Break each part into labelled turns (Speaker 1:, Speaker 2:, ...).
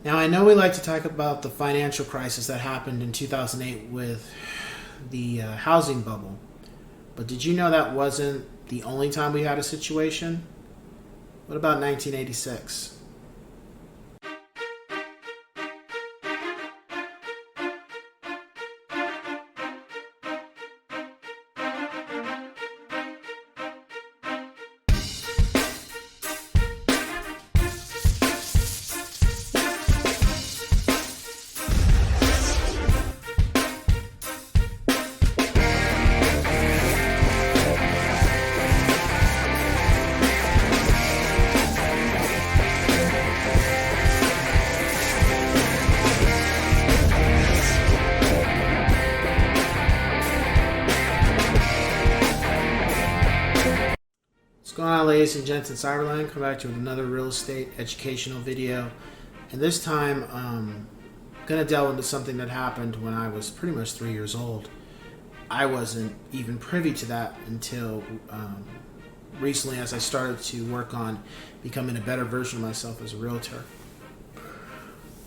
Speaker 1: Now, I know we like to talk about the financial crisis that happened in 2008 with the housing bubble, but did you know that wasn't the only time we had a situation? What about 1986? What's going on, ladies and gents in Cyberland? Come back to another real estate educational video. And this time, I'm going to delve into something that happened when I was pretty much 3 years old. I wasn't even privy to that until recently, as I started to work on becoming a better version of myself as a realtor.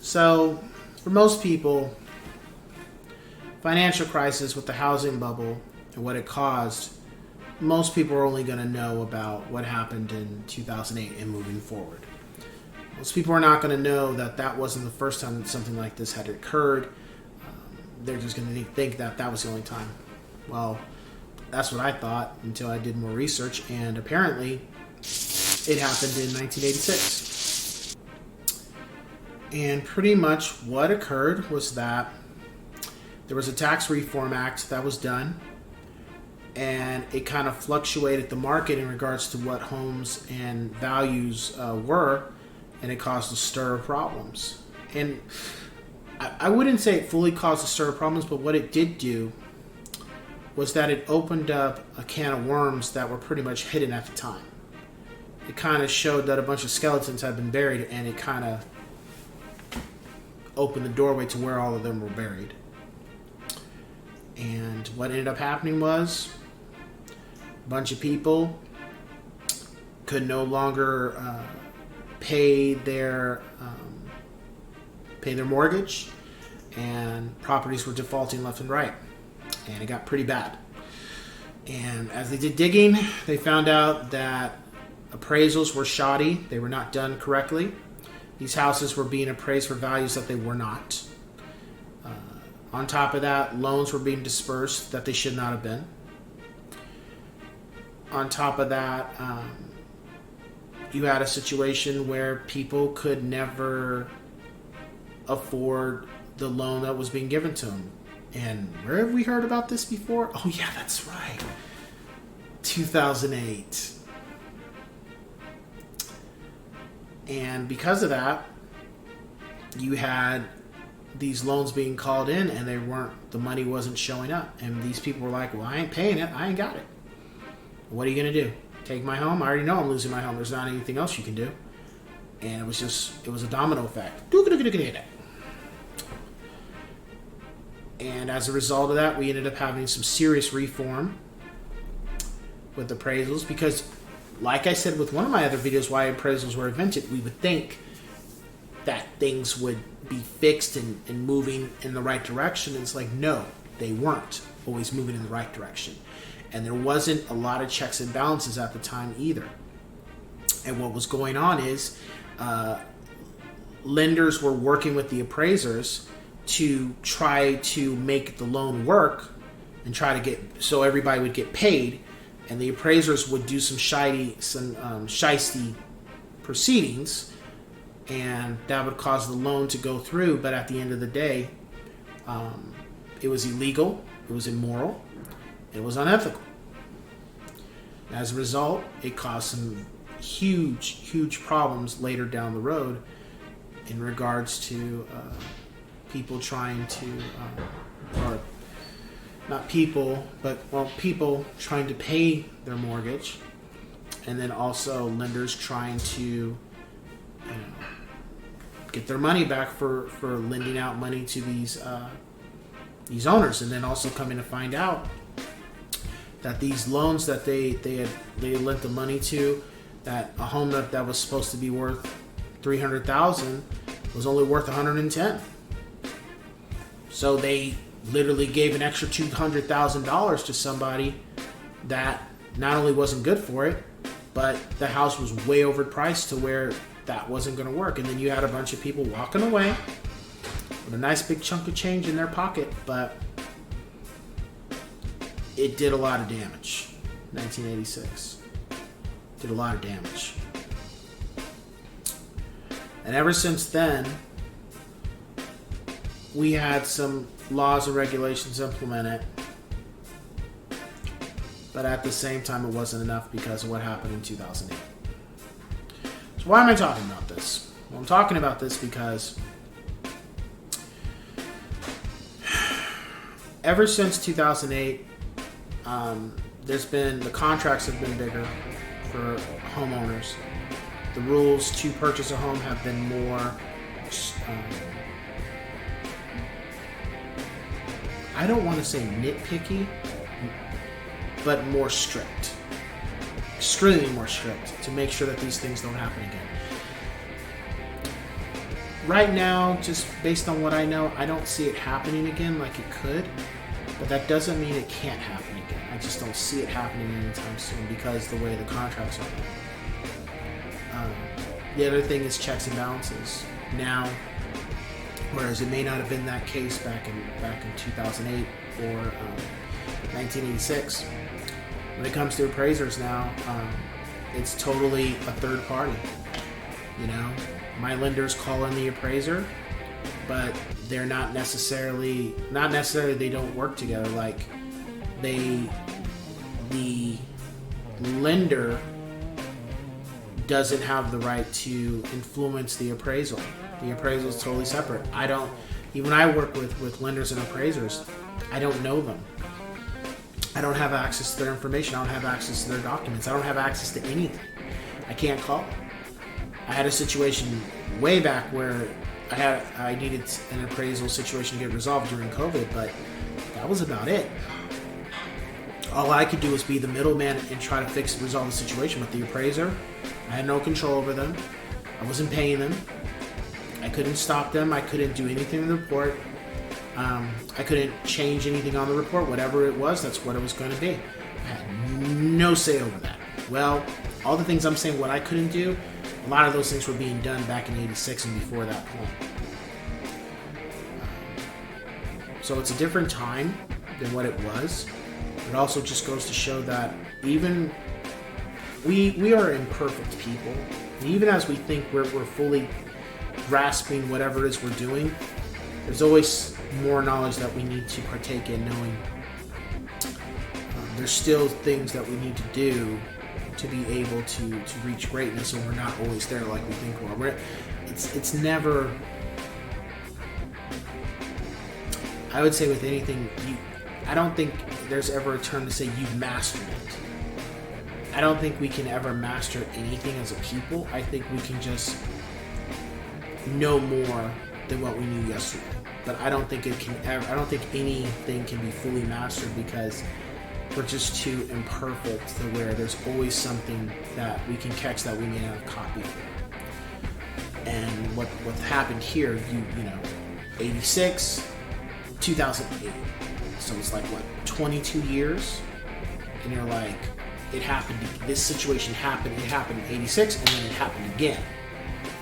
Speaker 1: So, for most people, financial crisis with the housing bubble and what it caused, most people are only going to know about what happened in 2008 and moving forward. Most people are not going to know that that wasn't the first time that something like this had occurred. They're just going to think that that was the only time. Well, that's what I thought until I did more research, and apparently it happened in 1986. And pretty much what occurred was that there was a tax reform act that was done, and it kind of fluctuated the market in regards to what homes and values were, and it caused a stir of problems. And I wouldn't say it fully caused a stir of problems, but what it did do was that it opened up a can of worms that were pretty much hidden at the time. It kind of showed that a bunch of skeletons had been buried, and it kind of opened the doorway to where all of them were buried. And what ended up happening was a bunch of people could no longer pay their mortgage, and properties were defaulting left and right, and it got pretty bad. And as they did digging, they found out that appraisals were shoddy. They were not done correctly. These houses were being appraised for values that they were not. On top of that, loans were being dispersed that they should not have been. On top of that, you had a situation where people could never afford the loan that was being given to them. And where have we heard about this before? Oh yeah, that's right. 2008. And because of that, you had these loans being called in, and the money wasn't showing up. And these people were like, well, I ain't paying it. I ain't got it. What are you going to do? Take my home? I already know I'm losing my home. There's not anything else you can do. And it was a domino effect. And as a result of that, we ended up having some serious reform with appraisals, because like I said with one of my other videos, why appraisals were invented, we would think that things would be fixed and moving in the right direction. And it's like, no, they weren't always moving in the right direction. And there wasn't a lot of checks and balances at the time either. And what was going on is lenders were working with the appraisers to try to make the loan work and try to get so everybody would get paid, and the appraisers would do some shysty proceedings, and that would cause the loan to go through. But at the end of the day, it was illegal, it was immoral, it was unethical. As a result, it caused some huge problems later down the road in regards to people trying to, or not people, but people trying to pay their mortgage, and then also lenders trying to get their money back for lending out money to these owners, and then also coming to find out that these loans that they lent the money to, that a home that was supposed to be worth $300,000 was only worth 110. So they literally gave an extra $200,000 to somebody that not only wasn't good for it, but the house was way overpriced to where that wasn't going to work. And then you had a bunch of people walking away with a nice big chunk of change in their pocket, but it did a lot of damage. 1986 did a lot of damage. And ever since then, we had some laws and regulations implemented, but at the same time, it wasn't enough because of what happened in 2008. So why am I talking about this? Well, I'm talking about this because ever since 2008, the contracts have been bigger for homeowners. The rules to purchase a home have been more, I don't want to say nitpicky, but more strict. Extremely more strict to make sure that these things don't happen again. Right now, just based on what I know, I don't see it happening again like it could, but that doesn't mean it can't happen again. I just don't see it happening anytime soon because the way the contracts are. The other thing is checks and balances. Now, whereas it may not have been that case back in 2008 or 1986, when it comes to appraisers now, it's totally a third party. You know, my lenders call in the appraiser, but they're not necessarily they don't work together. Like the lender doesn't have the right to influence the appraisal. The appraisal is totally separate. Even I work with lenders and appraisers, I don't know them. I don't have access to their information. I don't have access to their documents. I don't have access to anything. I can't call. I had a situation way back where I needed an appraisal situation to get resolved during COVID, but that was about it. All I could do was be the middleman and try to resolve the situation with the appraiser. I had no control over them. I wasn't paying them. I couldn't stop them. I couldn't do anything in the report. I couldn't change anything on the report. Whatever it was, that's what it was going to be. I had no say over that. Well, all the things I'm saying what I couldn't do, a lot of those things were being done back in 86 and before that point. So it's a different time than what it was. It also just goes to show that even we are imperfect people. And even as we think we're fully grasping whatever it is we're doing, there's always more knowledge that we need to partake in, knowing there's still things that we need to do to be able to reach greatness, and we're not always there like we think we are. It's never, I would say with anything, I don't think there's ever a term to say you've mastered it. I don't think we can ever master anything as a people. I think we can just know more than what we knew yesterday. But I don't think I don't think anything can be fully mastered because we're just too imperfect to where there's always something that we can catch that we may not have caught before. And what happened here, you know, 86, 2008. So it's like, what, 22 years? And you're like, it happened, this situation happened, it happened in 86, and then it happened again.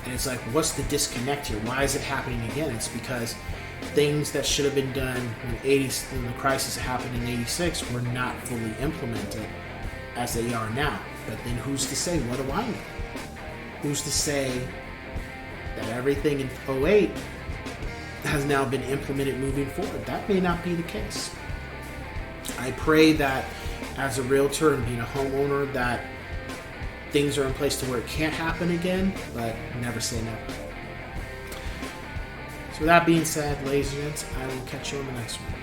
Speaker 1: And it's like, what's the disconnect here? Why is it happening again? It's because things that should have been done when the crisis happened in 86 were not fully implemented as they are now. But then who's to say, what do I know? Who's to say that everything in 08 has now been implemented moving forward? That may not be the case. I pray that as a realtor and being a homeowner that things are in place to where it can't happen again, but never say never. So with that being said, ladies and gents, I will catch you on the next one.